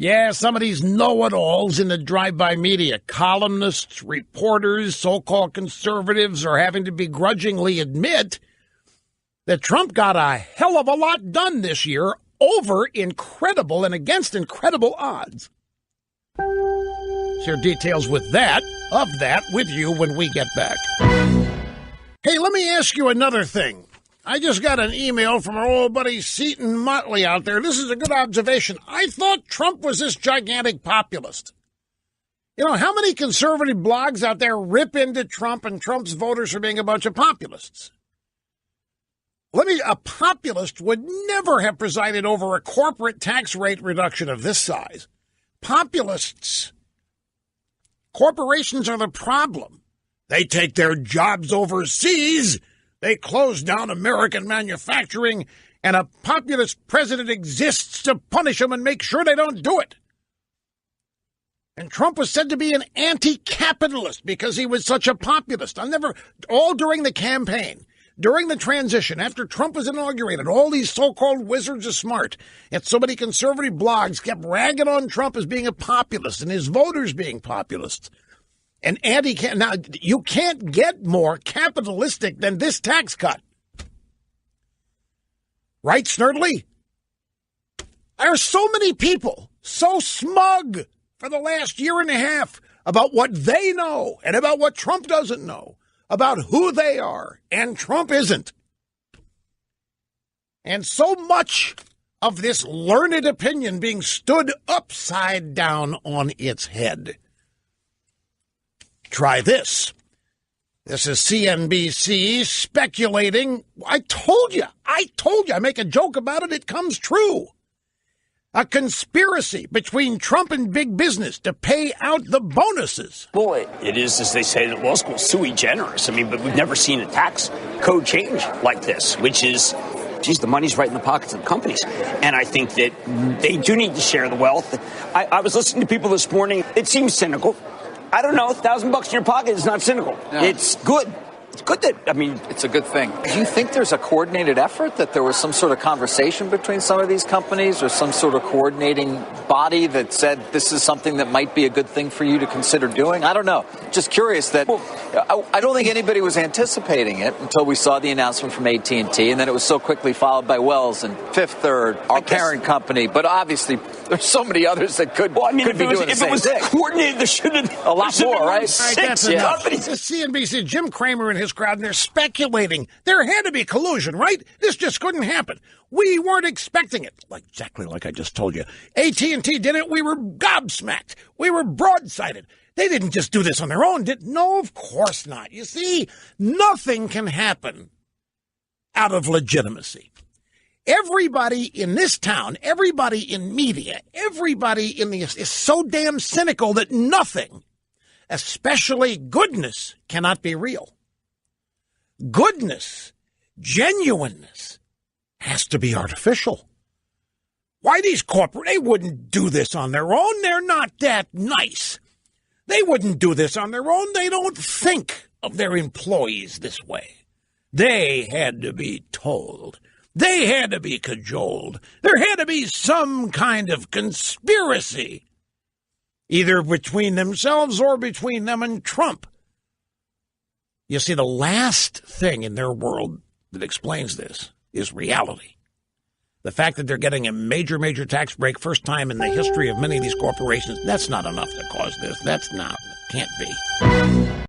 Yeah, some of these know-it-alls in the drive-by media, columnists, reporters, so-called conservatives are having to begrudgingly admit that Trump got a hell of a lot done this year over incredible and against incredible odds. Share details of that with you when we get back. Hey, let me ask you another thing. I just got an email from our old buddy Seton Motley out there. This is a good observation. I thought Trump was this gigantic populist. You know, how many conservative blogs out there rip into Trump and Trump's voters for being a bunch of populists? A populist would never have presided over a corporate tax rate reduction of this size. Corporations are the problem. They take their jobs overseas. They close down American manufacturing, and a populist president exists to punish them and make sure they don't do it. And Trump was said to be an anti-capitalist because he was such a populist. All during the campaign, during the transition, after Trump was inaugurated, all these so-called wizards of smart and so many conservative blogs kept ragging on Trump as being a populist and his voters being populists. And now, you can't get more capitalistic than this tax cut. Right, Snerdley? There are so many people so smug for the last year and a half about what they know and about what Trump doesn't know, about who they are, and Trump isn't. And so much of this learned opinion being stood upside down on its head. Try this. This is CNBC speculating. I told you. I make a joke about it. It comes true. A conspiracy between Trump and big business to pay out the bonuses. Well, it is, as they say at law school, sui generis. I mean, but we've never seen a tax code change like this, which is, geez, the money's right in the pockets of the companies. And I think that they do need to share the wealth. I was listening to people this morning. It seems cynical. I don't know, $1,000 in your pocket is not cynical. No. It's good. It's good it's a good thing. Do you think there's a coordinated effort, that there was some sort of conversation between some of these companies or some sort of coordinating body that said this is something that might be a good thing for you to consider doing? I don't know. Just curious that I don't think anybody was anticipating it until we saw the announcement from AT&T, and then it was so quickly followed by Wells and Fifth Third, our parent company. But obviously, there's so many others that could be doing the same thing. If it was coordinated, there should have a lot more, right? Six companies. CNBC, Jim Cramer and his crowd, and they're speculating. There had to be collusion, right? This just couldn't happen. We weren't expecting it. Exactly like I just told you. AT&T did it. We were gobsmacked. We were broadsided. They didn't just do this on their own, No, of course not. You see, nothing can happen out of legitimacy. Everybody in this town, everybody in media, everybody is so damn cynical that nothing, especially goodness, cannot be real. Goodness, genuineness, has to be artificial. Why these they wouldn't do this on their own. They're not that nice. They wouldn't do this on their own. They don't think of their employees this way. They had to be told. They had to be cajoled. There had to be some kind of conspiracy, either between themselves or between them and Trump. You see, the last thing in their world that explains this is reality. The fact that they're getting a major tax break, first time in the history of many of these corporations, that's not enough to cause this. Can't be.